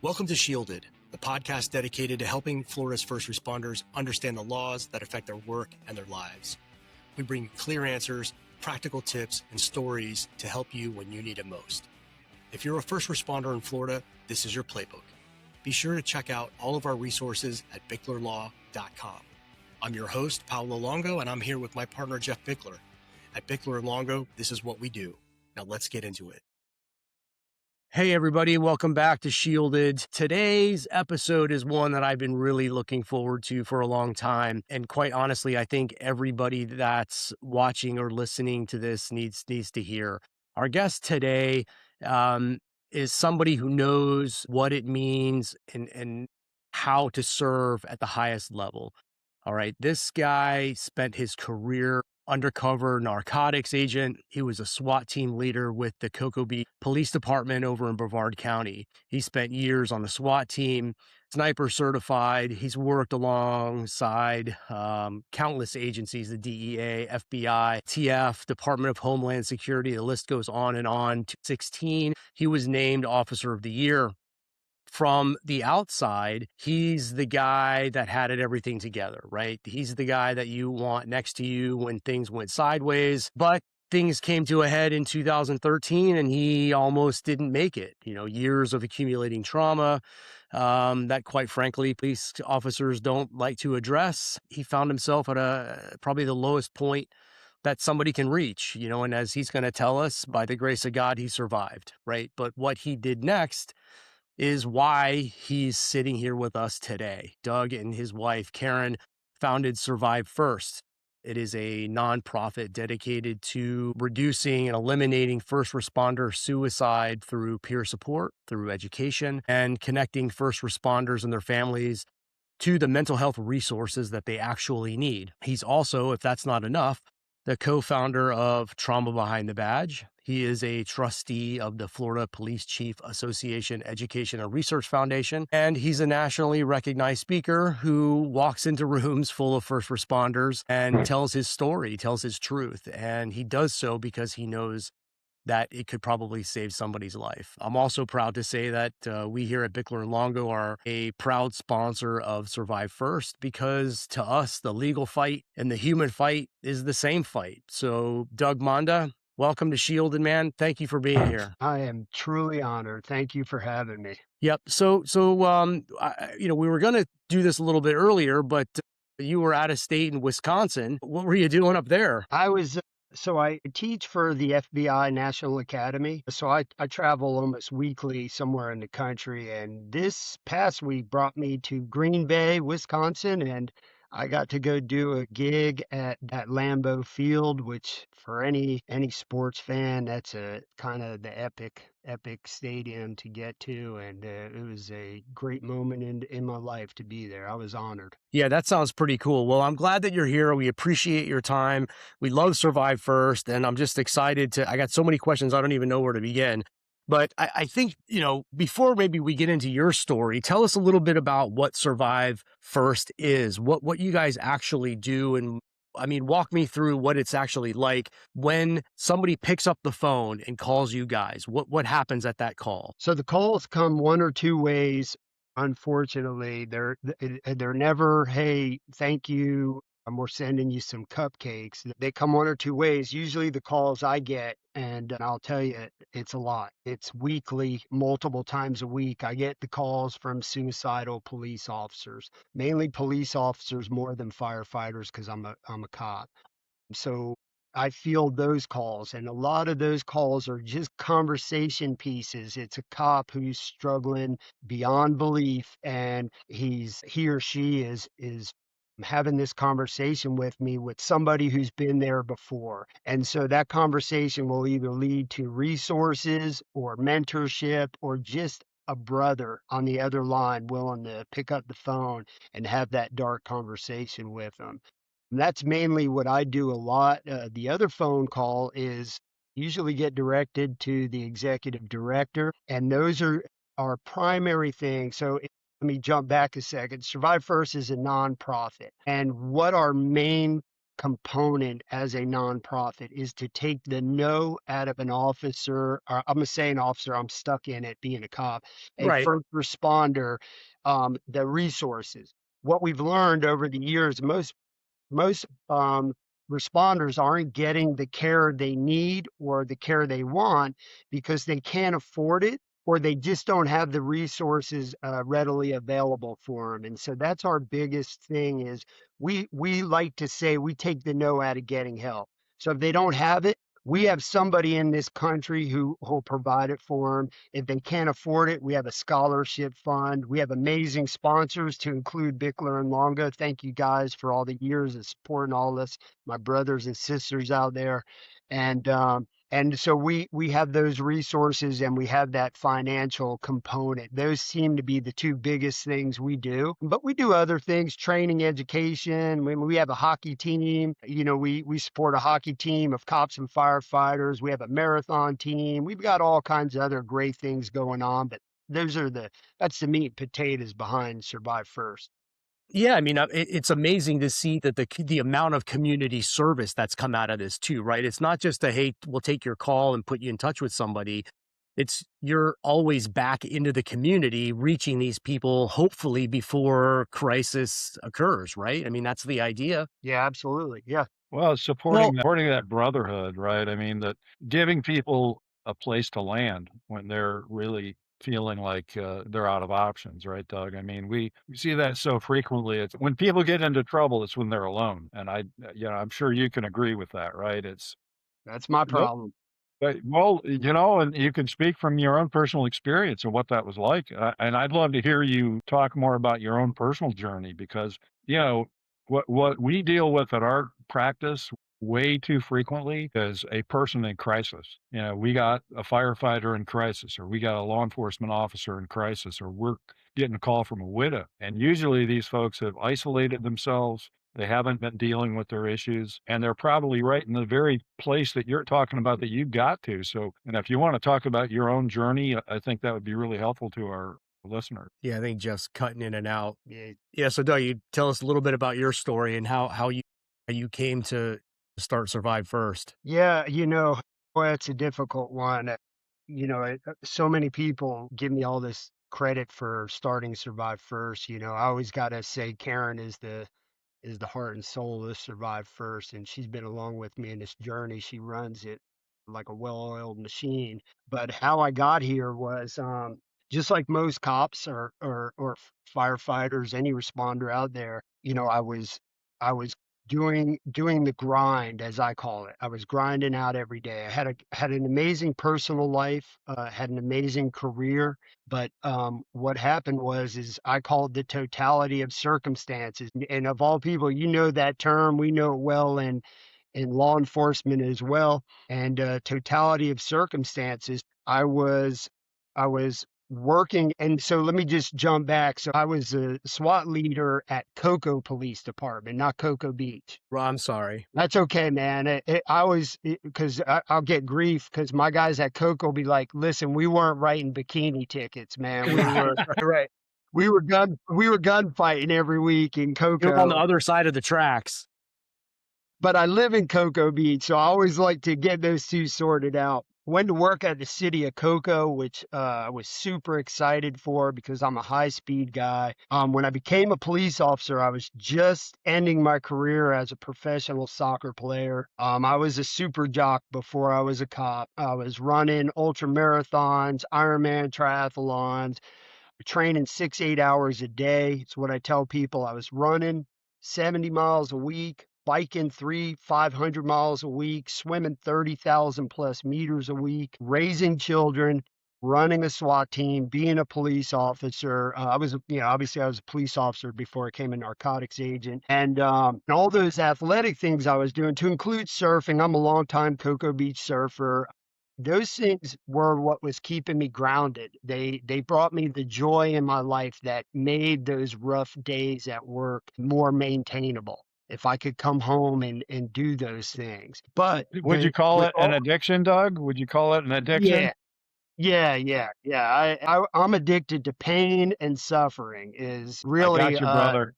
Welcome to Shielded, the podcast dedicated to helping Florida's first responders understand the laws that affect their work and their lives. We bring clear answers, practical tips, and stories to help you when you need it most. If you're a first responder in Florida, this is your playbook. Be sure to check out all of our resources at bicklerlaw.com. I'm your host, Paolo Longo, and I'm here with my partner, Jeff Bickler. At Bickler & Longo, this is what we do. Now let's get into it. Hey, everybody. Welcome back to Shielded. Today's episode is one that I've been really looking forward to for a long time. And quite honestly, I think everybody that's watching or listening to this needs to hear. Our guest today is somebody who knows what it means and how to serve at the highest level. All right. This guy spent his career undercover narcotics agent. He was a SWAT team leader with the Cocoa Beach Police Department over in Brevard County. He spent years on the SWAT team, sniper certified. He's worked alongside countless agencies, the DEA, FBI, TF, Department of Homeland Security. The list goes on and on. 2016, he was named Officer of the Year. From the outside, he's the guy that had everything together, right? He's the guy that you want next to you when things went sideways. But things came to a head in 2013 and he almost didn't make it. You know, years of accumulating trauma that, quite frankly, police officers don't like to address. He found himself at probably the lowest point that somebody can reach, you know, and as he's going to tell us, by the grace of God, he survived, right? But what he did next is why he's sitting here with us today. Doug and his wife, Karen, founded Survive First. It is a nonprofit dedicated to reducing and eliminating first responder suicide through peer support, through education, and connecting first responders and their families to the mental health resources that they actually need. He's also, if that's not enough, the co-founder of Trauma Behind the Badge. He is a trustee of the Florida Police Chief Association Education and Research Foundation, and he's a nationally recognized speaker who walks into rooms full of first responders and tells his story, tells his truth, and he does so because he knows that it could probably save somebody's life. I'm also proud to say that we here at Bickler & Longo are a proud sponsor of Survive First because to us, the legal fight and the human fight is the same fight. So Doug, Monda, welcome to Shielded, man. Thank you for being here. I am truly honored. Thank you for having me. Yep. So we were going to do this a little bit earlier, but you were out of state in Wisconsin. What were you doing up there? So I teach for the FBI National Academy. So I travel almost weekly somewhere in the country. And this past week brought me to Green Bay, Wisconsin. And I got to go do a gig at Lambeau Field, which for any sports fan, that's a kind of the epic stadium to get to. And it was a great moment in my life to be there. I was honored. Yeah, that sounds pretty cool. Well, I'm glad that you're here. We appreciate your time. We love Survive First, and I'm just excited I got so many questions, I don't even know where to begin. But I think, before maybe we get into your story, tell us a little bit about what Survive First is, what you guys actually do. And I mean, walk me through what it's actually like when somebody picks up the phone and calls you guys. What happens at that call? So the calls come one or two ways. Unfortunately, they're never, hey, thank you, we're sending you some cupcakes. They come one or two ways. Usually the calls I get, and I'll tell you, it's a lot. It's weekly, multiple times a week. I get the calls from suicidal police officers, mainly police officers more than firefighters because I'm a cop. So I field those calls, and a lot of those calls are just conversation pieces. It's a cop who's struggling beyond belief, and he or she is having this conversation with me with somebody who's been there before. And so that conversation will either lead to resources or mentorship or just a brother on the other line willing to pick up the phone and have that dark conversation with them. And that's mainly what I do a lot. The other phone call is usually get directed to the executive director, and those are our primary things. So let me jump back a second. Survive First is a nonprofit, and what our main component as a nonprofit is to take the no out of an officer, or I'm gonna say an officer, I'm stuck in it being a cop, a Right. first responder, the resources. What we've learned over the years, most responders aren't getting the care they need or the care they want because they can't afford it, or they just don't have the resources readily available for them. And so that's our biggest thing is we like to say we take the no out of getting help. So if they don't have it, we have somebody in this country who will provide it for them. If they can't afford it, we have a scholarship fund. We have amazing sponsors to include Bickler and Longa. Thank you guys for all the years of supporting all this, my brothers and sisters out there. And so we have those resources and we have that financial component. Those seem to be the two biggest things we do. But we do other things, training, education. When we have a hockey team, we support a hockey team of cops and firefighters. We have a marathon team. We've got all kinds of other great things going on. But that's the meat and potatoes behind Survive First. Yeah, I mean, it's amazing to see that the amount of community service that's come out of this too, right? It's not just a, hey, we'll take your call and put you in touch with somebody. It's you're always back into the community, reaching these people, hopefully before crisis occurs, right? I mean, that's the idea. Yeah, absolutely. Yeah. Well, Well, supporting that brotherhood, right? I mean, that giving people a place to land when they're really feeling like they're out of options, right, Doug? I mean, we see that so frequently. It's when people get into trouble, it's when they're alone, and I'm sure you can agree with that, right? It's That's my no, problem. well, and you can speak from your own personal experience and what that was like. And I'd love to hear you talk more about your own personal journey because, you know, what we deal with at our practice way too frequently is a person in crisis. We got a firefighter in crisis, or we got a law enforcement officer in crisis, or we're getting a call from a widow. And usually these folks have isolated themselves. They haven't been dealing with their issues, and they're probably right in the very place that you're talking about that you got to. So, and if you want to talk about your own journey, I think that would be really helpful to our listeners. yeah, I think Jeff's cutting in and out. Yeah. Yeah, so Doug, you tell us a little bit about your story and how you came to start Survive First. Yeah, boy, it's a difficult one. So many people give me all this credit for starting Survive First. I always got to say Karen is the heart and soul of Survive First, and she's been along with me in this journey. She runs it like a well-oiled machine. But how I got here was just like most cops or firefighters, any responder out there. I was doing the grind, as I call it. I was grinding out every day. I had an amazing personal life, had an amazing career, but what happened is I call it the totality of circumstances. And of all people, that term. We know it well in law enforcement as well. And totality of circumstances. I was working, and so let me just jump back. So I was a SWAT leader at Cocoa Police Department, not Cocoa Beach. Well, I'm sorry. That's okay, man. I always, because I'll get grief because my guys at Cocoa will be like, listen, we weren't writing bikini tickets, man. Right. We were gunfighting every week in You're on the Cocoa. other side of the tracks. But I live in Cocoa Beach, so I always like to get those two sorted out. Went to work at the city of Cocoa, which I was super excited for because I'm a high-speed guy. When I became a police officer, I was just ending my career as a professional soccer player. I was a super jock before I was a cop. I was running ultra marathons, Ironman triathlons, training 6, 8 hours a day. It's what I tell people. I was running 70 miles a week, biking 500 miles a week, swimming 30,000 plus meters a week, raising children, running a SWAT team, being a police officer. Obviously I was a police officer before I became a narcotics agent, and all those athletic things I was doing, to include surfing. I'm a longtime Cocoa Beach surfer. Those things were what was keeping me grounded. They brought me the joy in my life that made those rough days at work more maintainable. If I could come home and do those things. But Would you call it an addiction, Doug? Would you call it an addiction? yeah, yeah. I'm addicted to pain and suffering is I really got you, brother.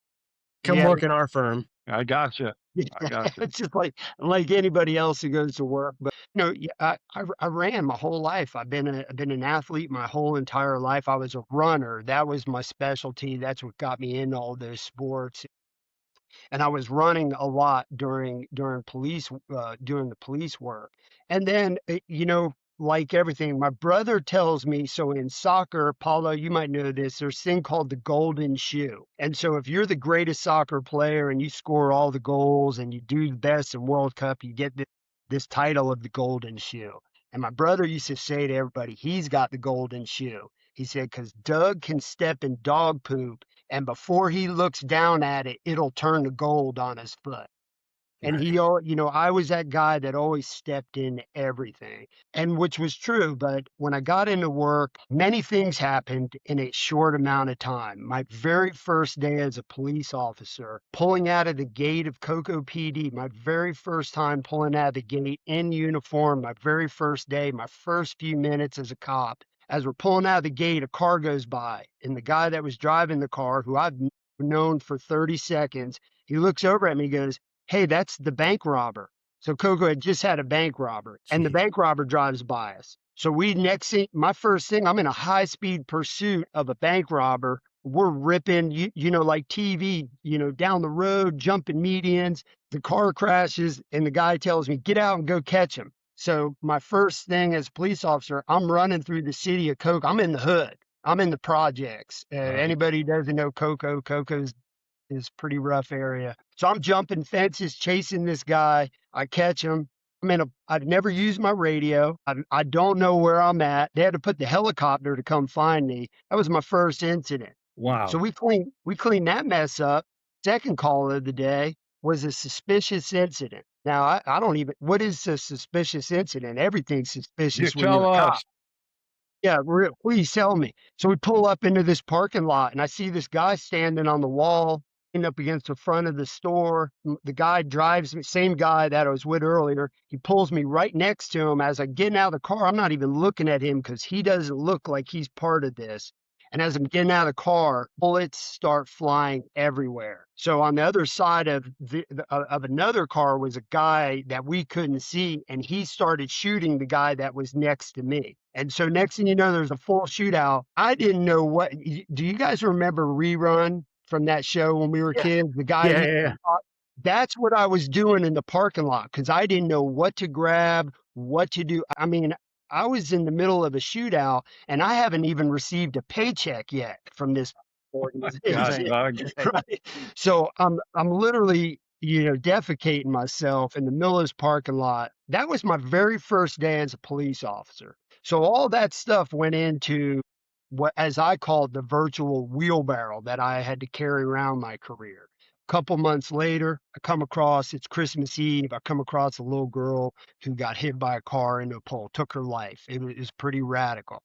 Come yeah, work in our firm. I gotcha. Yeah, I gotcha. it's just like anybody else who goes to work. But yeah, I ran my whole life. I've been an athlete my whole entire life. I was a runner. That was my specialty. That's what got me into all those sports. And I was running a lot during the police work. And then like everything, my brother tells me, so in soccer, Paulo, you might know this, there's a thing called the golden shoe. And so if you're the greatest soccer player and you score all the goals and you do the best in World Cup, you get this title of the golden shoe. And my brother used to say to everybody, he's got the golden shoe. He said, because Doug can step in dog poop, and before he looks down at it, it'll turn to gold on his foot. And Right. I was that guy that always stepped in everything, and which was true. But when I got into work, many things happened in a short amount of time. My very first day as a police officer, pulling out of the gate of Cocoa PD, my very first time pulling out of the gate in uniform, my very first day, my first few minutes as a cop. As we're pulling out of the gate, a car goes by, and the guy that was driving the car, who I've known for 30 seconds, he looks over at me and goes, "Hey, that's the bank robber." So Coco had just had a bank robbery, and the Jeez. bank robber drives by us. So my first thing, I'm in a high speed pursuit of a bank robber. We're ripping, like TV, down the road, jumping medians. The car crashes, and the guy tells me, "Get out and go catch him." So my first thing as a police officer, I'm running through the city of Cocoa. I'm in the hood. I'm in the projects. Right. Anybody who doesn't know Coco's is pretty rough area. So I'm jumping fences, chasing this guy. I catch him. I've never used my radio. I don't know where I'm at. They had to put the helicopter to come find me. That was my first incident. So Wow. we cleaned that mess up. Second call of the day was a suspicious incident. Now I don't even, what is a suspicious incident? Everything's You suspicious when you're tell a cop. us. Yeah, please tell me. So we pull up into this parking lot, and I see this guy standing on the wall, up against the front of the store. The guy drives me, same guy that I was with earlier. He pulls me right next to him as I get out of the car. I'm not even looking at him because he doesn't look like he's part of this. And as I'm getting out of the car, bullets start flying everywhere. So on the other side of another car was a guy that we couldn't see, and he started shooting the guy that was next to me. And so next thing you know, there's a full shootout. I didn't know what. Do you guys remember Rerun from that show when we were Yeah. kids? The guy Yeah. who, Yeah. Yeah. that's what I was doing in the parking lot because I didn't know what to grab, what to do. I mean, I was in the middle of a shootout, and I haven't even received a paycheck yet from this God, organization, dog. right? So I'm literally, defecating myself in the middle of this parking lot. That was my very first day as a police officer. So all that stuff went into what, as I called, the virtual wheelbarrow that I had to carry around my career. A couple months later, it's Christmas Eve. I come across a little girl who got hit by a car into a pole, took her life. It was pretty radical.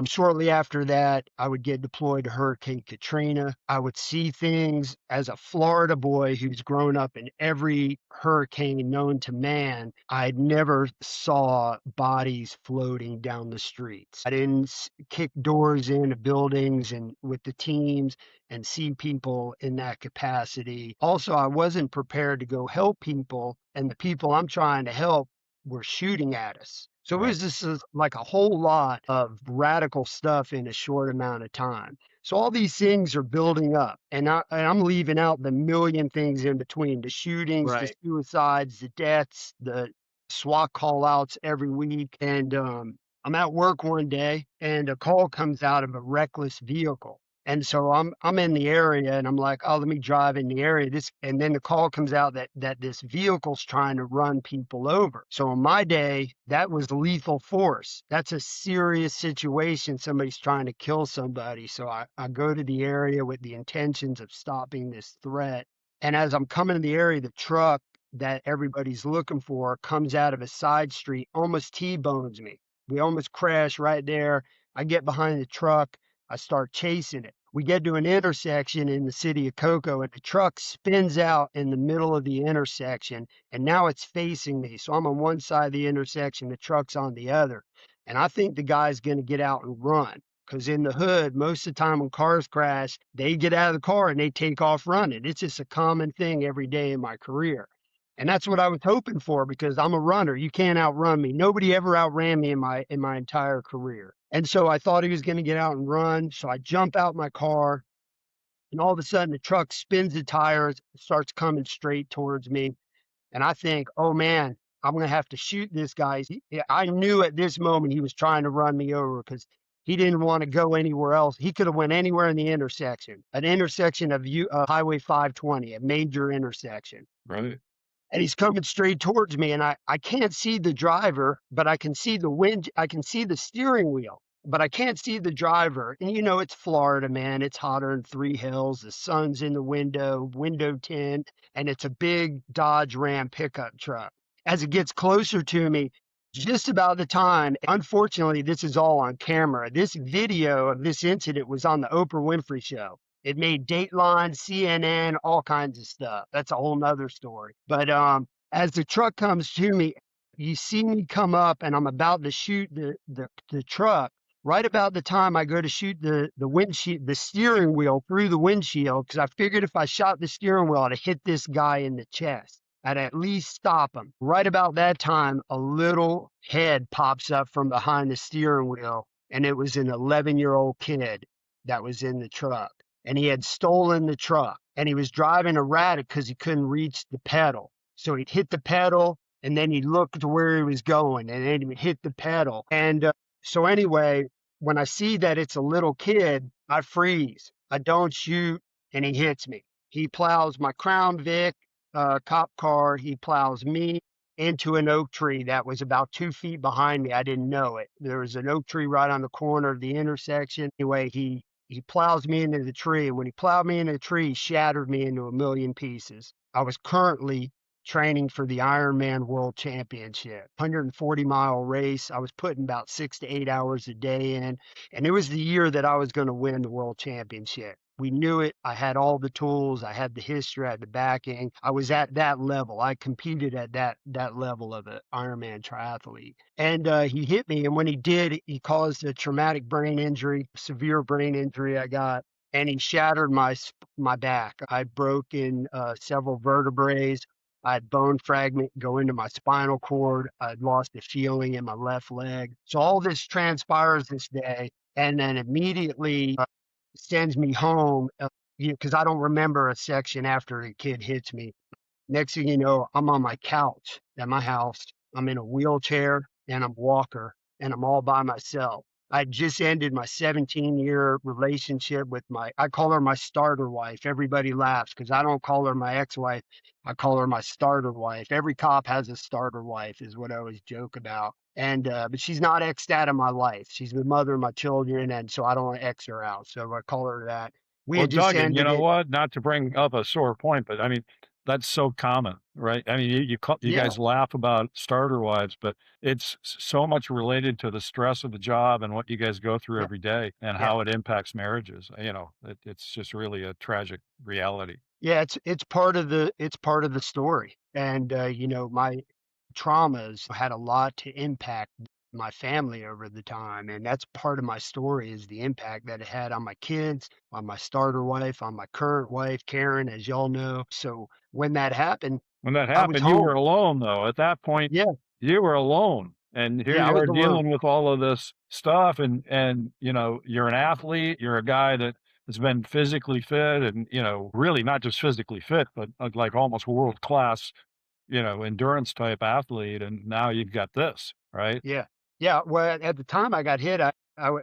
Shortly after that, I would get deployed to Hurricane Katrina. I would see things as a Florida boy who's grown up in every hurricane known to man. I never saw bodies floating down the streets. I didn't kick doors into buildings and with the teams and see people in that capacity. Also, I wasn't prepared to go help people, and the people I'm trying to help were shooting at us. So it Right. was just like a whole lot of radical stuff in a short amount of time. So all these things are building up, and I'm leaving out the million things in between: the shootings, the Right. suicides, the deaths, the SWAT call outs every week. And I'm at work one day, and a call comes out of a reckless vehicle. And so I'm in the area, and I'm like, oh, let me drive in the area. And then the call comes out that this vehicle's trying to run people over. So in my day, that was lethal force. That's a serious situation. Somebody's trying to kill somebody. So I go to the area with the intentions of stopping this threat. And as I'm coming to the area, the truck that everybody's looking for comes out of a side street, almost T-bones me. We almost crash right there. I get behind the truck. I start chasing it. We get to an intersection in the city of Cocoa, and the truck spins out in the middle of the intersection, and now it's facing me. So I'm on one side of the intersection, the truck's on the other. And I think the guy's going to get out and run. because in the hood, most of the time when cars crash, they get out of the car and they take off running. It's just a common thing every day in my career. And that's what I was hoping for because I'm a runner. You can't outrun me. Nobody ever outran me in my entire career. And so I thought he was going to get out and run. So I jump out my car, and all of a sudden the truck spins the tires, starts coming straight towards me. And I think, oh man, I'm going to have to shoot this guy. I knew at this moment he was trying to run me over because he didn't want to go anywhere else. He could have went anywhere in the intersection, an intersection of Highway 520, a major intersection. Right. And he's coming straight towards me, and I can't see the driver, but I can see the wind. I can see the steering wheel, but I can't see the driver. And you know, it's Florida, man. It's hotter than three hills. The sun's in the window tint, and it's a big Dodge Ram pickup truck. As it gets closer to me, just about the time, unfortunately, this is all on camera. This video of this incident was on the Oprah Winfrey Show. It made Dateline, CNN, all kinds of stuff. That's a whole nother story. But as the truck comes to me, you see me come up and I'm about to shoot the truck. Right about the time I go to shoot the windshield, the steering wheel through the windshield, because I figured if I shot the steering wheel, I'd hit this guy in the chest. I'd at least stop him. Right about that time, a little head pops up from behind the steering wheel, and it was an 11-year-old kid that was in the truck. And he had stolen the truck, and he was driving erratic because he couldn't reach the pedal. So he'd hit the pedal, and then he looked to where he was going, and then he would hit the pedal. And so anyway, when I see that it's a little kid, I freeze. I don't shoot, and he hits me. He plows my Crown Vic cop car. He plows me into an oak tree that was about 2 feet behind me. I didn't know it. There was an oak tree right on the corner of the intersection. Anyway, he plows me into the tree. And when he plowed me into the tree, he shattered me into a million pieces. I was currently training for the Ironman World Championship, 140-mile race. I was putting about 6 to 8 hours a day in, and it was the year that I was going to win the World Championship. We knew it. I had all the tools. I had the history. I had the backing. I was at that level. I competed at that level of an Ironman triathlete. And he hit me, and when he did, he caused a traumatic brain injury, severe brain injury I got, and he shattered my back. I'd broken several vertebrae. I had bone fragment go into my spinal cord. I'd lost the feeling in my left leg. So all this transpires this day, and then immediately sends me home because I don't remember a section after the kid hits me. Next thing you know, I'm on my couch at my house. I'm in a wheelchair and I'm a walker and I'm all by myself. I just ended my 17-year relationship with I call her my starter wife. Everybody laughs because I don't call her my ex-wife. I call her my starter wife. Every cop has a starter wife is what I always joke about. And but she's not X'd out of my life. She's the mother of my children, and so I don't want to X her out. So I call her that. We Well, had just Doug, and you ended know it. what? Not to bring up a sore point, but I mean, that's so common, right? I mean, you Yeah, guys laugh about starter wives, but it's so much related to the stress of the job and what you guys go through yeah, every day and yeah. how it impacts marriages. You know, it's just really a tragic reality. Yeah, it's part of the story. And you know, my traumas had a lot to impact my family over the time, and that's part of my story is the impact that it had on my kids, on my starter wife, on my current wife, Karen, as y'all know. So when that happened, When that I was happened, you were home. alone, though. At that point, Yeah, you were alone, and here yeah, I you was are alone. dealing with all of this stuff, and you know, you're an athlete, you're a guy that has been physically fit, and you know, really not just physically fit, but like almost world class, you know, endurance type athlete, and now you've got this, right? Yeah. Yeah. Well, at the time I got hit, I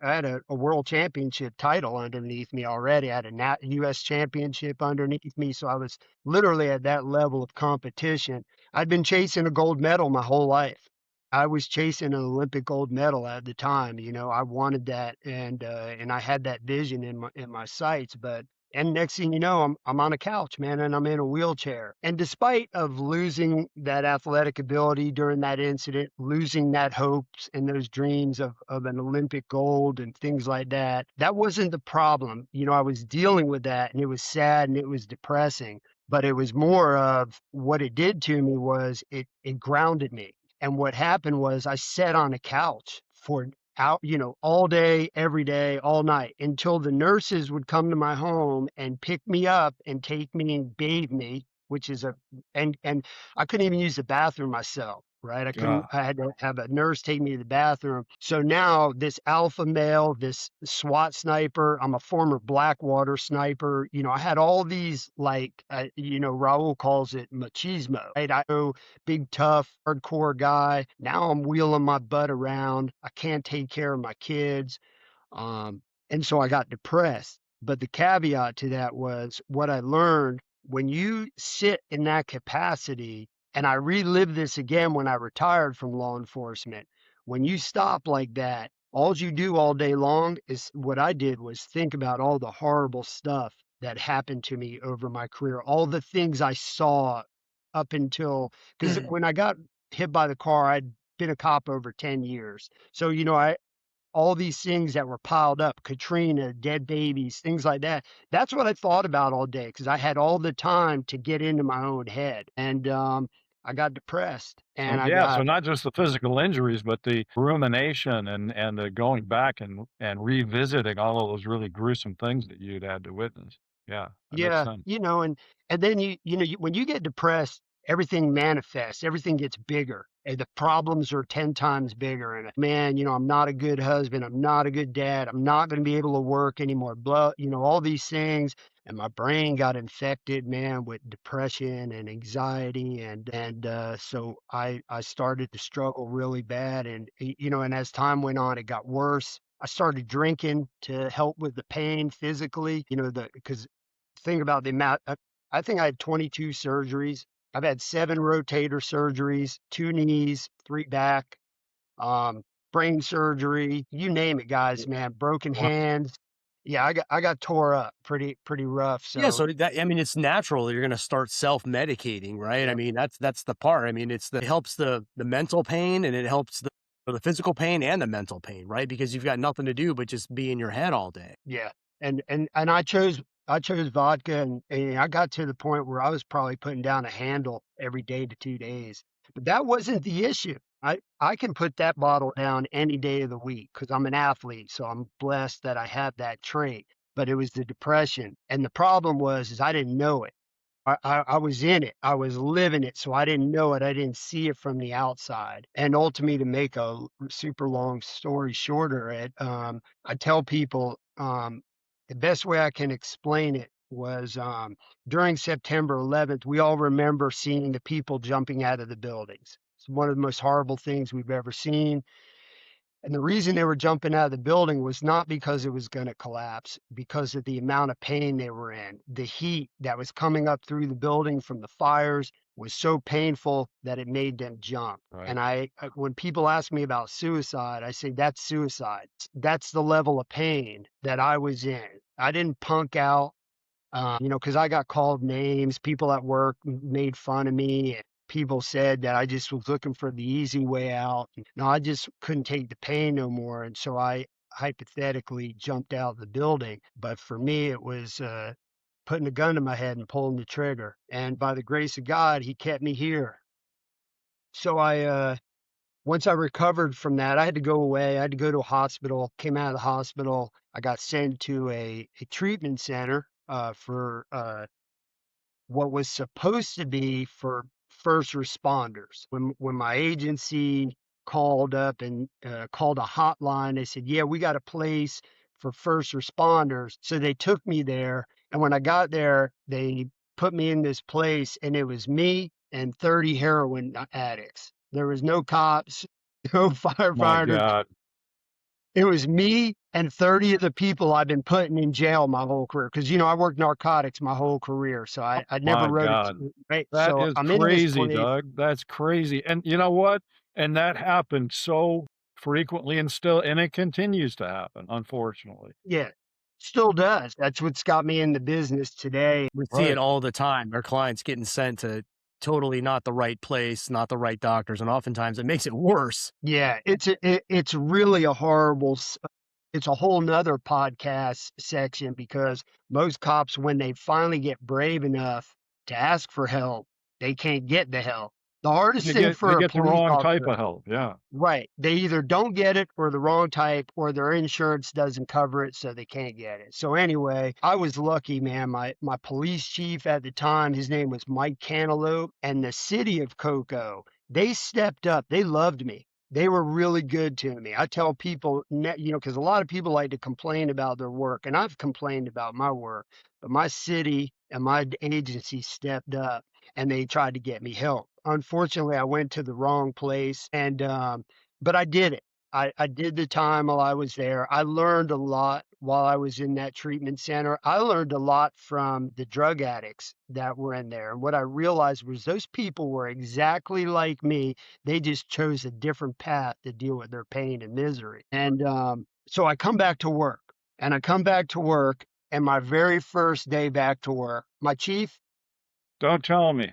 had a world championship title underneath me already. I had a US championship underneath me. So I was literally at that level of competition. I'd been chasing a gold medal my whole life. I was chasing an Olympic gold medal at the time. You know, I wanted that, and I had that vision in my sights. But and next thing you know, I'm on a couch, man, and I'm in a wheelchair. And despite of losing that athletic ability during that incident, losing that hopes and those dreams of an Olympic gold and things like that, that wasn't the problem. You know, I was dealing with that, and it was sad and it was depressing. But it was more of what it did to me was it grounded me. And what happened was I sat on a couch for out, all day, every day, all night until the nurses would come to my home and pick me up and take me and bathe me, which is and I couldn't even use the bathroom myself. Right. God. I had to have a nurse take me to the bathroom. So now this alpha male, this SWAT sniper, I'm a former Blackwater sniper. I had all these Raul calls it machismo, right? I know big, tough, hardcore guy. Now I'm wheeling my butt around. I can't take care of my kids. Um, and so I got depressed. But the caveat to that was what I learned when you sit in that capacity, and I relived this again when I retired from law enforcement. When you stop like that, all you do all day long is what I did was think about all the horrible stuff that happened to me over my career, all the things I saw up until because when I got hit by the car, I'd been a cop over 10 years. So, I all these things that were piled up, Katrina, dead babies, things like that. That's what I thought about all day because I had all the time to get into my own head. And I got depressed So and I yeah, so got, not just the physical injuries, but the rumination and the going back and revisiting all of those really gruesome things that you'd had to witness. Yeah, that makes yeah, sense. and then when you get depressed, everything manifests, everything gets bigger. And the problems are 10 times bigger. And man, I'm not a good husband. I'm not a good dad. I'm not going to be able to work anymore. Blah, all these things. And my brain got infected, man, with depression and anxiety. And so I started to struggle really bad. And as time went on, it got worse. I started drinking to help with the pain physically, because think about the amount. I think I had 22 surgeries. I've had 7 rotator surgeries, 2 knees, 3 back, um, brain surgery, you name it, guys, man. Broken Wow. hands. Yeah, I got tore up pretty rough. Yeah, So so that I mean, it's natural that you're gonna start self-medicating, right? I yeah, mean, that's the part. I mean, it helps the mental pain and it helps the physical pain and the mental pain, right? Because you've got nothing to do but just be in your head all day. yeah. And I chose vodka and I got to the point where I was probably putting down a handle every day to 2 days. But that wasn't the issue. I can put that bottle down any day of the week because I'm an athlete. So I'm blessed that I have that trait. But it was the depression. And the problem is I didn't know it. I was in it. I was living it. So I didn't know it. I didn't see it from the outside. And ultimately, to make a super long story shorter, I tell people the best way I can explain it was during September 11th, we all remember seeing the people jumping out of the buildings. It's one of the most horrible things we've ever seen. And the reason they were jumping out of the building was not because it was going to collapse, because of the amount of pain they were in. The heat that was coming up through the building from the fires was so painful that it made them jump. Right. And when people ask me about suicide, I say that's suicide. That's the level of pain that I was in. I didn't punk out because I got called names. People at work made fun of me. And people said that I just was looking for the easy way out. No, I just couldn't take the pain no more. And so I hypothetically jumped out of the building. But for me, it was putting a gun to my head and pulling the trigger. And by the grace of God, he kept me here. So once I recovered from that, I had to go away. I had to go to a hospital, came out of the hospital. I got sent to a treatment center for what was supposed to be for first responders. When my agency called up and called a hotline, they said, "Yeah, we got a place for first responders." So they took me there, and when I got there, they put me in this place, and it was me and 30 heroin addicts. There was no cops, no My firefighters. God. It was me and 30 of the people I've been putting in jail my whole career. Because, I worked narcotics my whole career. So I never My wrote it. God. Right. That So is I'm in this crazy, place. Doug. That's crazy. And you know what? And that happened so frequently and it continues to happen, unfortunately. Yeah. Still does. That's what's got me in the business today. We see it Right. all the time. Our clients getting sent to totally not the right place, not the right doctors, and oftentimes it makes it worse. Yeah. It's really a horrible, it's a whole nother podcast section because most cops, when they finally get brave enough to ask for help, they can't get the help. The hardest They thing get for a the police wrong type officer, of help. Yeah. right? They either don't get it or the wrong type or their insurance doesn't cover it, so they can't get it. So anyway, I was lucky, man. My police chief at the time, his name was Mike Cantaloupe, and the city of Cocoa, they stepped up. They loved me. They were really good to me. I tell people, because a lot of people like to complain about their work, and I've complained about my work, but my city and my agency stepped up and they tried to get me help. Unfortunately, I went to the wrong place, and but I did it. I did the time while I was there. I learned a lot while I was in that treatment center. I learned a lot from the drug addicts that were in there. And what I realized was those people were exactly like me. They just chose a different path to deal with their pain and misery. And so I come back to work, and I come back to work, and my very first day back to work, my chief, Don't tell me.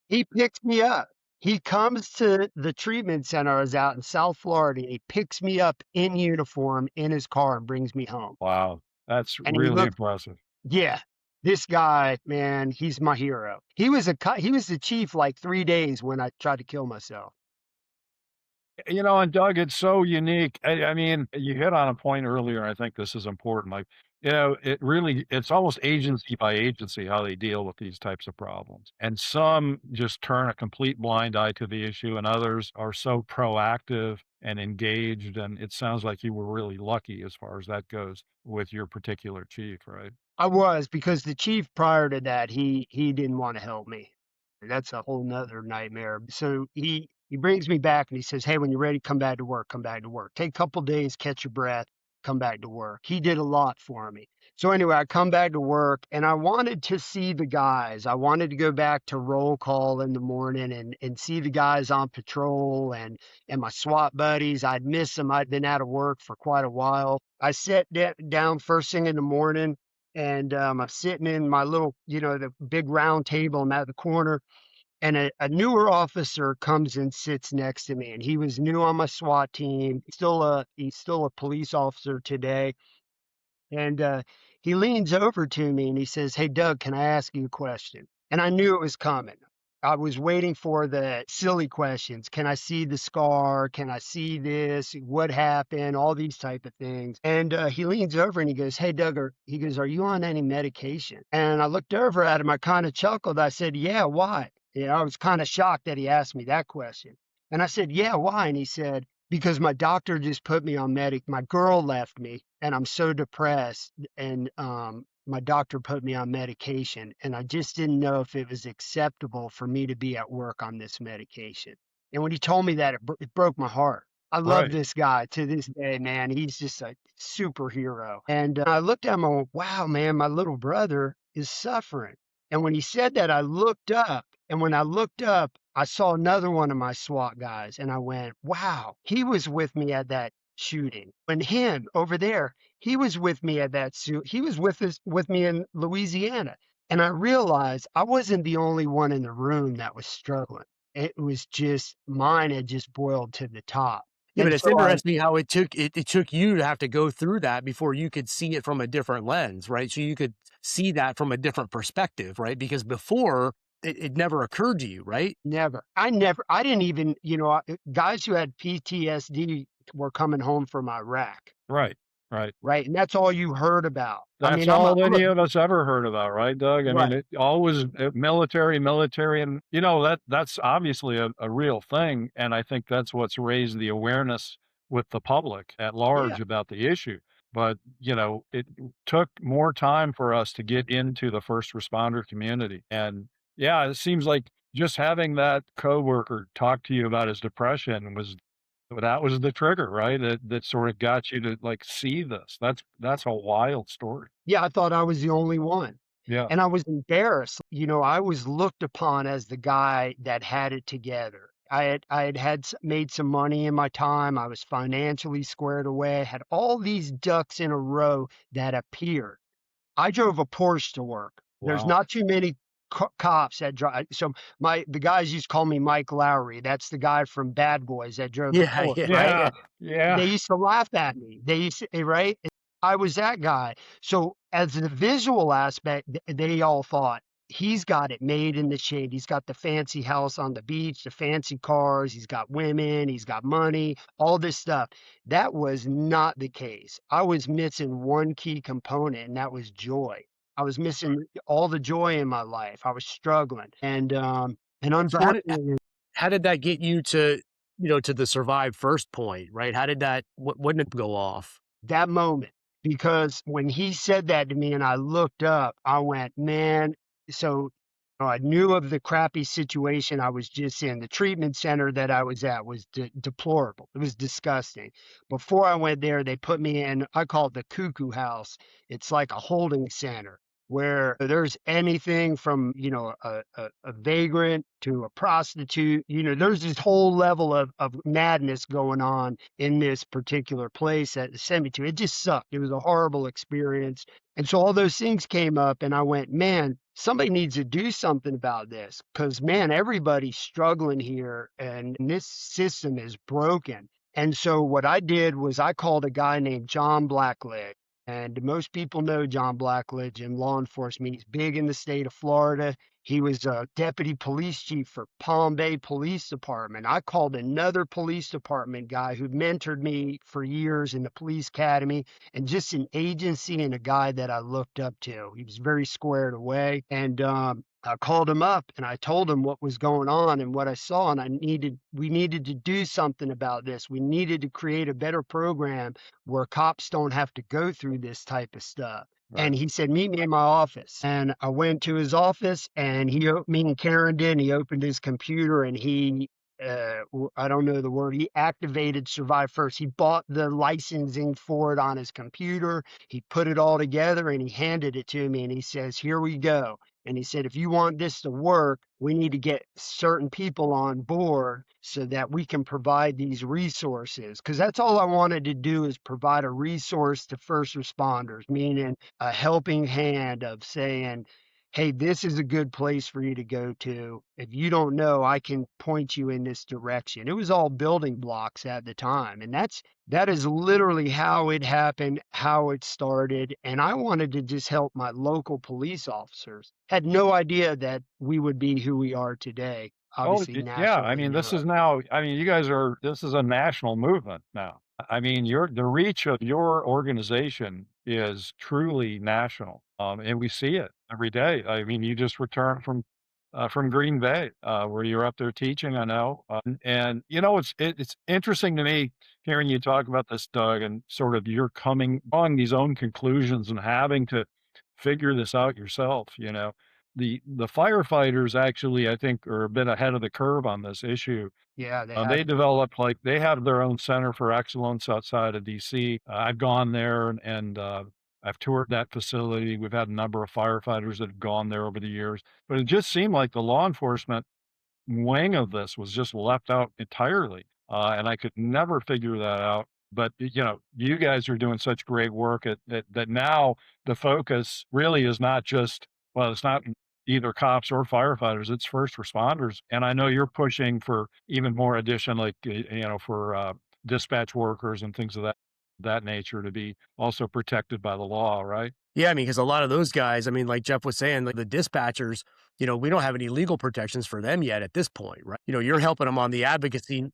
he picks me up. He comes to the treatment center. I was out in South Florida. And he picks me up in uniform in his car and brings me home. Wow. That's And he really looked, impressive. yeah, this guy, man, he's my hero. He was the chief like 3 days when I tried to kill myself. And Doug, it's so unique. I mean, you hit on a point earlier. I think this is important. Like, it's almost agency by agency how they deal with these types of problems. And some just turn a complete blind eye to the issue, and others are so proactive and engaged. And it sounds like you were really lucky as far as that goes with your particular chief, right? I was, because the chief prior to that, he didn't want to help me. That's a whole nother nightmare. So he brings me back and he says, "Hey, when you're ready, come back to work. Come back to work. Take a couple days, catch your breath, come back to work." He did a lot for me. So anyway, I come back to work and I wanted to see the guys. I wanted to go back to roll call in the morning and see the guys on patrol and my SWAT buddies. I'd miss them. I'd been out of work for quite a while. I sat down first thing in the morning, and I'm sitting in my little, the big round table. I'm at the corner, and a newer officer comes and sits next to me, and he was new on my SWAT team. He's still a police officer today, and he leans over to me and he says, "Hey, Doug, can I ask you a question?" And I knew it was coming. I was waiting for the silly questions. Can I see the scar? Can I see this? What happened? All these type of things. And he leans over and he goes, "Hey, Doug," he goes, "Are you on any medication?" And I looked over at him. I kind of chuckled. I said, "Yeah, why?" I was kind of shocked that he asked me that question. And I said, "Yeah, why?" And he said, "Because my doctor just put me on my girl left me and I'm so depressed, and my doctor put me on medication, and I just didn't know if it was acceptable for me to be at work on this medication." And when he told me that, it broke my heart. I love Right. this guy to this day, man. He's just a superhero. And I looked at him and went, "Wow, man, my little brother is suffering." And when he said that, I looked up. And when I looked up, I saw another one of my SWAT guys. And I went, "Wow, he was with me at that shooting." And him over there, he was with me at that suit. He was with me in Louisiana. And I realized I wasn't the only one in the room that was struggling. It was just mine had just boiled to the top. Yeah, but And it's so I interesting how it took you to have to go through that before you could see it from a different lens, right? So you could see that from a different perspective, right? Because before it never occurred to you, right? I didn't even, guys who had PTSD were coming home from Iraq, Right. Right. right? And that's all you heard about. I That's mean, all any of us ever heard about, right, Doug? I mean, right. it always military, and that's obviously a real thing, and I think that's what's raised the awareness with the public at Yeah. large about the issue. But it took more time for us to get into the first responder community, and yeah, it seems like just having that coworker talk to you about his depression that was the trigger, right? That sort of got you to like see this. That's a wild story. Yeah, I thought I was the only one. Yeah. And I was embarrassed. I was looked upon as the guy that had it together. I had made some money in my time. I was financially squared away. I had all these ducks in a row that appeared. I drove a Porsche to work. There's Wow. not too many cops that drive. So the guys used to call me Mike Lowry. That's the guy from Bad Boys that drove the Yeah, Porsche, yeah, right? Yeah. They Yeah. used to laugh at me. They used to, right? I was that guy. So as the visual aspect, they all thought he's got it made in the shade. He's got the fancy house on the beach, the fancy cars, he's got women, he's got money, all this stuff. That was not the case. I was missing one key component, and that was joy. I was missing all the joy in my life. I was struggling. And So unfortunately, how did that get you to, to the survive first point, right? How did that, when did it go off? that moment, because when he said that to me and I looked up, I went, man. So I knew of the crappy situation I was just in. The treatment center that I was at was deplorable. It was disgusting. Before I went there, they put me in, I call it the cuckoo house. It's like a holding center where there's anything from, a vagrant to a prostitute. There's this whole level of madness going on in this particular place that sent me to. It just sucked. It was a horrible experience. And so all those things came up, and I went, man, somebody needs to do something about this because, man, everybody's struggling here, and this system is broken. And so what I did was I called a guy named John Blackledge. And most people know John Blackledge in law enforcement. He's big in the state of Florida. He was a deputy police chief for Palm Bay Police Department. I called another police department guy who mentored me for years in the police academy, and just an agency and a guy that I looked up to. He was very squared away. And I called him up and I told him what was going on and what I saw. And we needed to do something about this. We needed to create a better program where cops don't have to go through this type of stuff. Right. And he said, meet me in my office. And I went to his office, and me and Karen did, and he opened his computer, and I don't know the word, he activated Survive First. He bought the licensing for it on his computer. He put it all together, and he handed it to me, and he says, here we go. And he said, if you want this to work, we need to get certain people on board so that we can provide these resources. Because that's all I wanted to do, is provide a resource to first responders, meaning a helping hand of saying, hey, this is a good place for you to go to. If you don't know, I can point you in this direction. It was all building blocks at the time. And that is literally how it happened, how it started. And I wanted to just help my local police officers. Had no idea that we would be who we are today. Obviously, Yeah. I nationally mean, this now. is now, I mean, this is a national movement now. I mean, the reach of your organization is truly national. And we see it every day. I mean, you just returned from Green Bay, where you're up there teaching, I know. It's interesting to me hearing you talk about this, Doug, and sort of you're drawing these own conclusions and having to figure this out yourself, The firefighters actually, I think, are a bit ahead of the curve on this issue. Yeah, they They have to. developed they have their own center for excellence outside of DC. I've gone there and I've toured that facility. We've had a number of firefighters that have gone there over the years, but it just seemed like the law enforcement wing of this was just left out entirely. And I could never figure that out. But you guys are doing such great work that now the focus really is not just, well, it's not either cops or firefighters, it's first responders. And I know you're pushing for even more addition, like, for dispatch workers and things of that nature to be also protected by the law, right? Yeah, I mean, because a lot of those guys, I mean, like Jeff was saying, like the dispatchers, we don't have any legal protections for them yet at this point, right? You're helping them on the advocacy.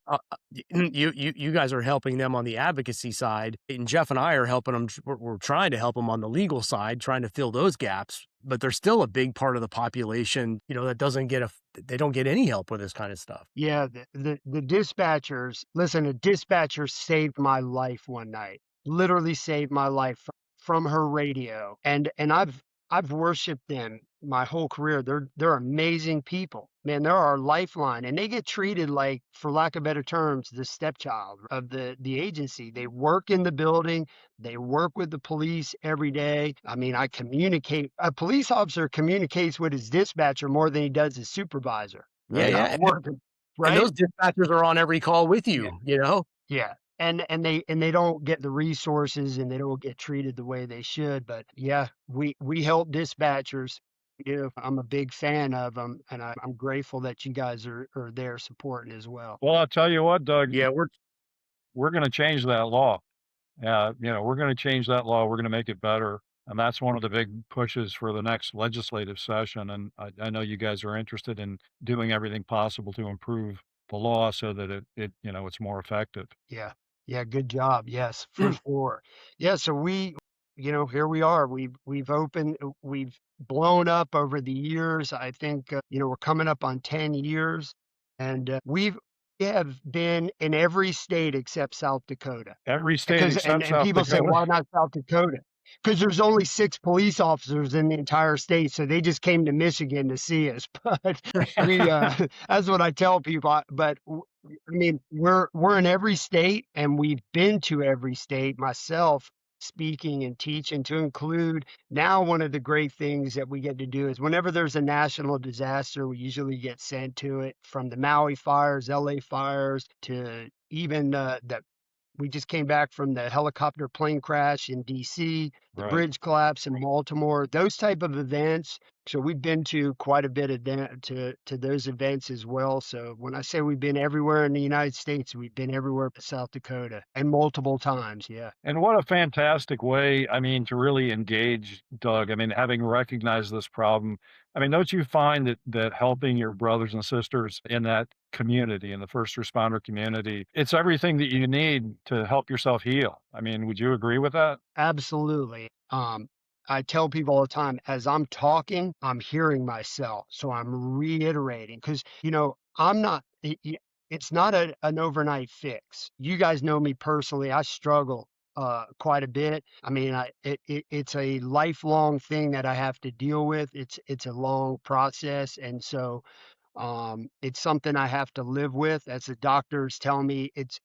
You guys are helping them on the advocacy side, and Jeff and I are helping them. We're trying to help them on the legal side, trying to fill those gaps. But there's still a big part of the population, that they don't get any help with this kind of stuff. Yeah, the dispatchers, listen, a dispatcher saved my life one night. Literally saved my life from her radio. And I've worshiped them my whole career. They're amazing people. Man, they're our lifeline, and they get treated like, for lack of better terms, the stepchild of the agency. They work in the building, they work with the police every day. I mean, a police officer communicates with his dispatcher more than he does his supervisor. Yeah, They're yeah. not working, And right? those dispatchers are on every call with Yeah. you. Yeah. And they don't get the resources, and they don't get treated the way they should. But yeah, we help dispatchers. I'm a big fan of them, and I'm grateful that you guys are there supporting as well. Well, I'll tell you what, Doug, Yeah, we're going to change that law. We're going to change that law. We're going to make it better. And that's one of the big pushes for the next legislative session. And I know you guys are interested in doing everything possible to improve the law so that it's more effective. Yeah. Yeah, good job. Yes, for sure. Yeah, so here we are. We've blown up over the years. I think we're coming up on 10 years, and we have been in every state except South Dakota. Every state Because except and South people say, Dakota. "Why not South Dakota?" Because there's only 6 police officers in the entire state, so they just came to Michigan to see us. But we, that's what I tell people. I mean, we're in every state, and we've been to every state. Myself speaking and teaching, to include now one of the great things that we get to do is whenever there's a national disaster, we usually get sent to it, from the Maui fires, LA fires, to even the we just came back from the helicopter plane crash in DC, the Right. bridge collapse in Baltimore, those type of events. So we've been to quite a bit of that, to those events as well. So when I say we've been everywhere in the United States, we've been everywhere but South Dakota, and multiple times. Yeah, And what a fantastic way, I mean, to really engage, Doug. I mean, having recognized this problem, I mean, don't you find that helping your brothers and sisters in that community, in the first responder community, it's everything that you need to help yourself heal? I mean, would you agree with that? absolutely. I tell people all the time, as I'm talking, I'm hearing myself. So I'm reiterating because, I'm not, it's not an overnight fix. You guys know me personally. I struggle quite a bit. I mean, it's a lifelong thing that I have to deal with. It's a long process. And so it's something I have to live with. As the doctors tell me, it's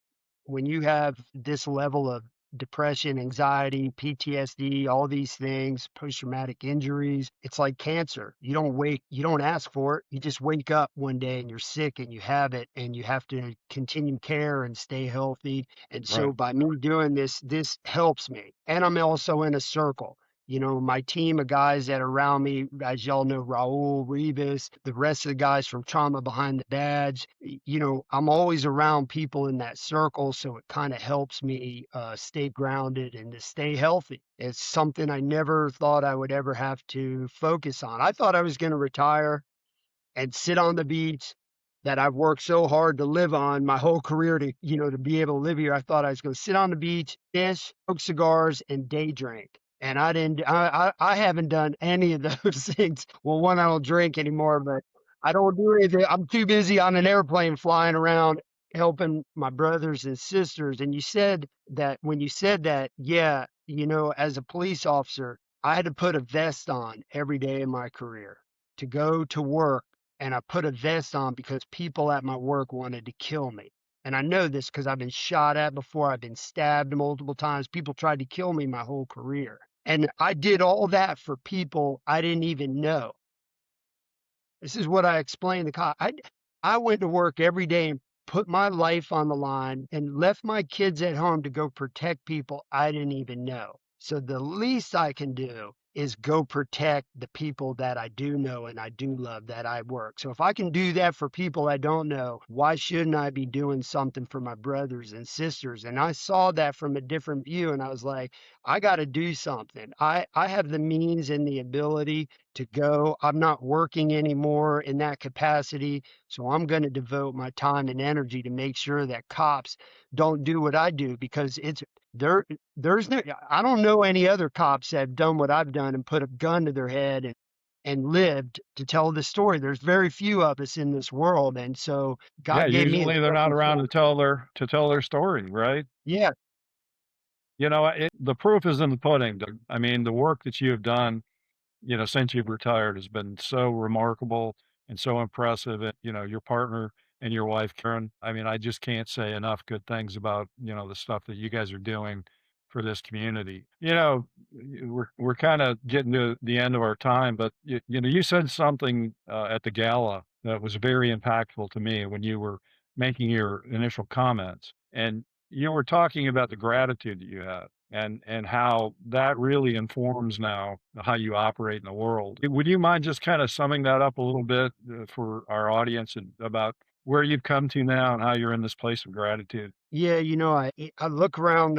when you have this level of depression, anxiety, PTSD, all these things, post traumatic injuries, it's like cancer. You don't ask for it. You just wake up one day and you're sick and you have it, and you have to continue care and stay healthy. And so Right. by me doing this helps me. And I'm also in a circle. My team of guys that are around me, as y'all know, Raul, Revis, the rest of the guys from Trauma Behind the Badge, I'm always around people in that circle. So it kind of helps me stay grounded and to stay healthy. It's something I never thought I would ever have to focus on. I thought I was going to retire and sit on the beach that I've worked so hard to live on my whole career to be able to live here. I thought I was going to sit on the beach, fish, smoke cigars, and day drink. And I didn't, I haven't done any of those things. Well, one, I don't drink anymore, but I don't do anything. I'm too busy on an airplane flying around helping my brothers and sisters. And you said that when you said that, yeah, as a police officer, I had to put a vest on every day of my career to go to work, and I put a vest on because people at my work wanted to kill me. And I know this because I've been shot at before. I've been stabbed multiple times. People tried to kill me my whole career. And I did all that for people I didn't even know. This is what I explained to cop. I went to work every day and put my life on the line and left my kids at home to go protect people I didn't even know. So the least I can do is go protect the people that I do know and I do love, that I work. So if I can do that for people I don't know, why shouldn't I be doing something for my brothers and sisters? And I saw that from a different view, and I was like, I got to do something. I have the means and the ability to go. I'm not working anymore in that capacity. So I'm going to devote my time and energy to make sure that cops don't do what I do, because there there's no, I don't know any other cops that have done what I've done and put a gun to their head and lived to tell the story. There's very few of us in this world. And so Yeah, God gave me the usually they're not around to circumstance. tell their story, right? Yeah, The proof is in the pudding, Doug. I mean, the work that you have done, since you've retired has been so remarkable and so impressive. And, your partner and your wife, Karen, I mean, I just can't say enough good things about, the stuff that you guys are doing for this community. We're kind of getting to the end of our time, but you said something at the gala that was very impactful to me when you were making your initial comments. And you were talking about the gratitude that you had and how that really informs now how you operate in the world. Would you mind just kind of summing that up a little bit for our audience and about where you've come to now and how you're in this place of gratitude. Yeah, I look around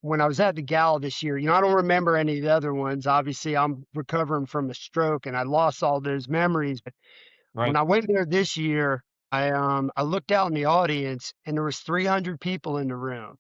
when I was at the gala this year, I don't remember any of the other ones. Obviously, I'm recovering from a stroke and I lost all those memories. But when Right. I went there this year, I looked out in the audience and there was 300 people in the room.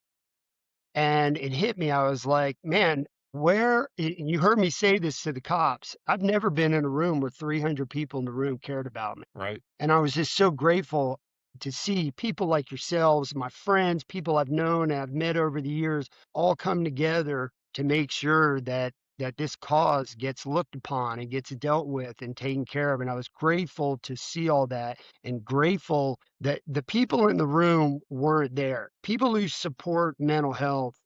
And it hit me. I was like, man, and you heard me say this to the cops. I've never been in a room where 300 people in the room cared about me. Right. And I was just so grateful to see people like yourselves, my friends, people I've known and I've met over the years, all come together to make sure that this cause gets looked upon and gets dealt with and taken care of. And I was grateful to see all that and grateful that the people in the room weren't there. People who support mental health,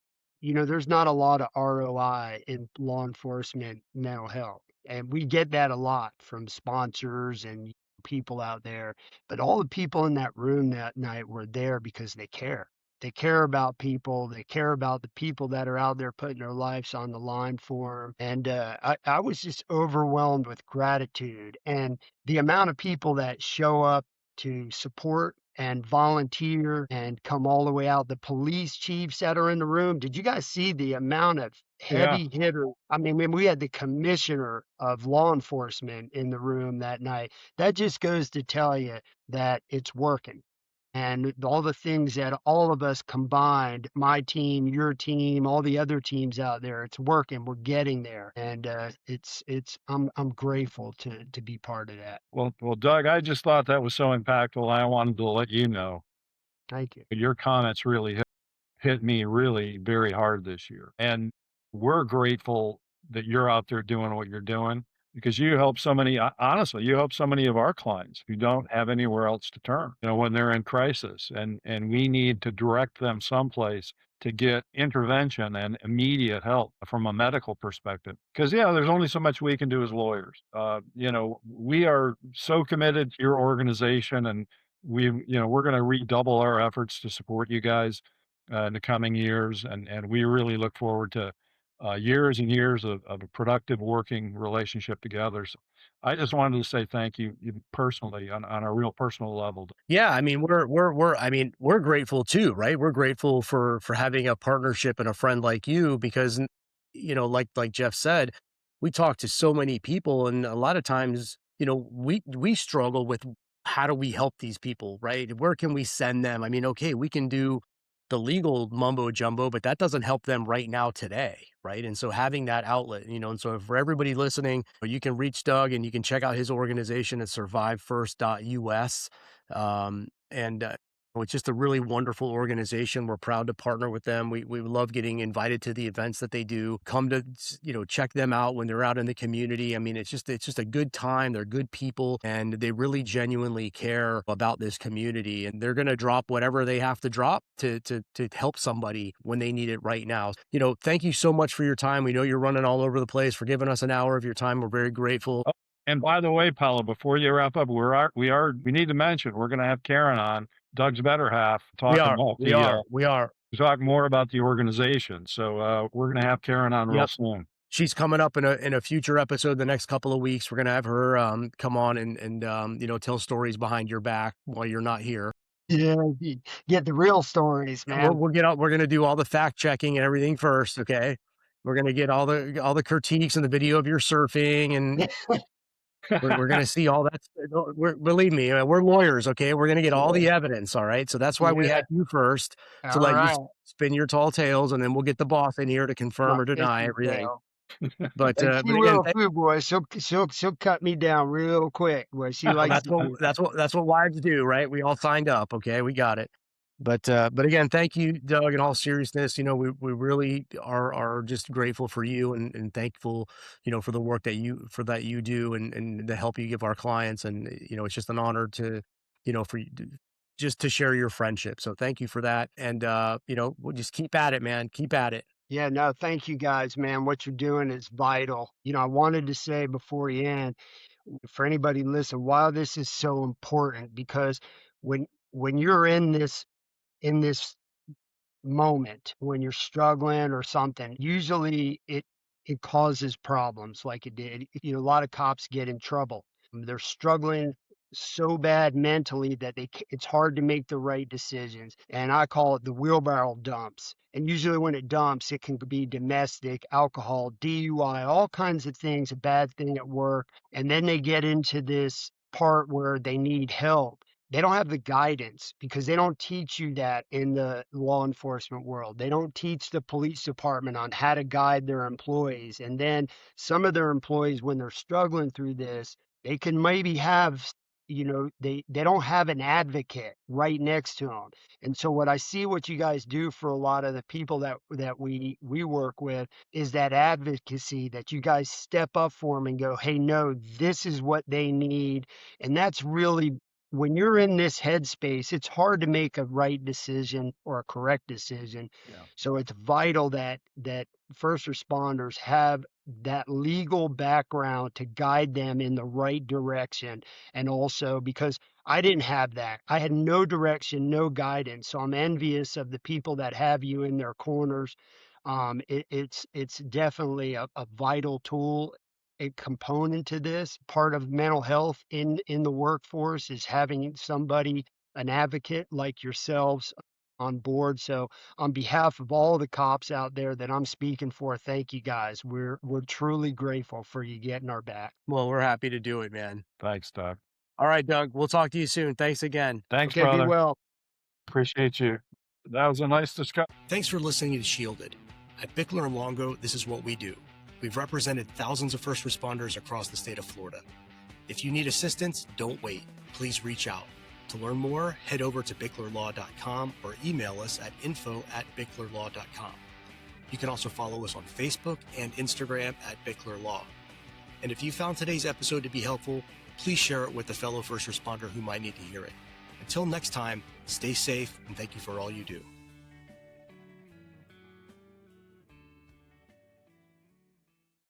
there's not a lot of ROI in law enforcement mental health. And we get that a lot from sponsors and people out there. But all the people in that room that night were there because they care. They care about people. They care about the people that are out there putting their lives on the line for them. And I was just overwhelmed with gratitude. And the amount of people that show up to support and volunteer and come all the way out. The police chiefs that are in the room. Did you guys see the amount of Yeah. heavy hitter? I mean, when we had the commissioner of law enforcement in the room that night, that just goes to tell you that it's working. And all the things that all of us combined, my team, your team, all the other teams out there, it's working. We're getting there, and I'm grateful to be part of that. Well, Doug, I just thought that was so impactful. I wanted to let you know Thank you. your comments really hit me really very hard this year. And we're grateful that you're out there doing what you're doing because you help so many, honestly, you help so many of our clients who don't have anywhere else to turn, when they're in crisis and we need to direct them someplace to get intervention and immediate help from a medical perspective. Because, yeah, there's only so much we can do as lawyers. We are so committed to your organization and we're going to redouble our efforts to support you guys in the coming years, and we really look forward to years and years of a productive working relationship together. So I just wanted to say thank you personally on a real personal level. Yeah, I mean, we're grateful too, right? We're grateful for having a partnership and a friend like you because, like Jeff said, we talk to so many people, and a lot of times, we struggle with how do we help these people, right? Where can we send them? I mean, okay, we can do the legal mumbo jumbo, but that doesn't help them right now today, right? And so having that outlet, and so for everybody listening, you can reach Doug and you can check out his organization at survivefirst.us. And it's just a really wonderful organization. We're proud to partner with them. We love getting invited to the events that they do. Come to check them out when they're out in the community. I mean, it's just a good time. They're good people, and they really genuinely care about this community. And they're going to drop whatever they have to drop to help somebody when they need it right now. Thank you so much for your time. We know you're running all over the place. For giving us an hour of your time. We're very grateful. Oh, and by the way, Paolo, before you wrap up, we need to mention we're going to have Karen on, Doug's better half, We talk are. about We are. We are. talk more about the organization. So we're going to have Karen on real Yep. soon. She's coming up in a future episode the next couple of weeks. We're gonna have her come on and tell stories behind your back while you're not here. Yeah, get the real stories, And we'll man. we'll get out. We're gonna do all the fact checking and everything first. Okay. We're gonna get all the critiques and the video of your surfing, and we're gonna see all that. Believe me, we're lawyers. Okay, we're gonna get all the evidence. All right. So that's why we Yeah. had you first to All let you right. spin your tall tales, and then we'll get the boss in here to confirm My or deny fishing everything. tail. But And but she again, will too, boy. She'll cut me down real quick. Boy, she well, likes that's to what do that. that's what that's what wives do, right? We all signed up, okay? We got it. But again, thank you, Doug, in all seriousness. We really are just grateful for you and thankful, for the work that you do and the help you give our clients. And it's just an honor to, for you just to share your friendship. So thank you for that. And we'll just keep at it, man. Keep at it. Yeah, no, thank you guys, man. What you're doing is vital. I wanted to say before you end, for anybody listen, why this is so important because when you're in this moment when you're struggling or something, usually it causes problems like it did. A lot of cops get in trouble. They're struggling so bad mentally that it's hard to make the right decisions. And I call it the wheelbarrow dumps. And usually when it dumps, it can be domestic, alcohol, DUI, all kinds of things, a bad thing at work. And then they get into this part where they need help. They don't have the guidance because they don't teach you that in the law enforcement world. They don't teach the police department on how to guide their employees. And then some of their employees, when they're struggling through this, they can maybe have, they don't have an advocate right next to them. And so what I see what you guys do for a lot of the people that we work with is that advocacy, that you guys step up for them and go, hey, no, this is what they need. And that's really, when you're in this headspace, it's hard to make a right decision or a correct decision. Yeah. So it's vital that first responders have that legal background to guide them in the right direction. And also because I didn't have that. I had no direction, no guidance. So I'm envious of the people that have you in their corners. It's definitely a vital tool, a component to this. Part of mental health in the workforce is having somebody, an advocate like yourselves, on board. So on behalf of all the cops out there that I'm speaking for, thank you guys. We're truly grateful for you getting our back. Well, we're happy to do it, man. Thanks, Doug. All right, Doug, we'll talk to you soon. Thanks again. Thanks, Okay, brother. be well. Appreciate you. That was a nice discussion. Thanks for listening to Shielded. At Bickler & Longo, this is what we do. We've represented thousands of first responders across the state of Florida. If you need assistance, don't wait. Please reach out. To learn more, head over to bicklerlaw.com or email us at info@bicklerlaw.com. You can also follow us on Facebook and Instagram at Bickler Law. And if you found today's episode to be helpful, please share it with a fellow first responder who might need to hear it. Until next time, stay safe and thank you for all you do.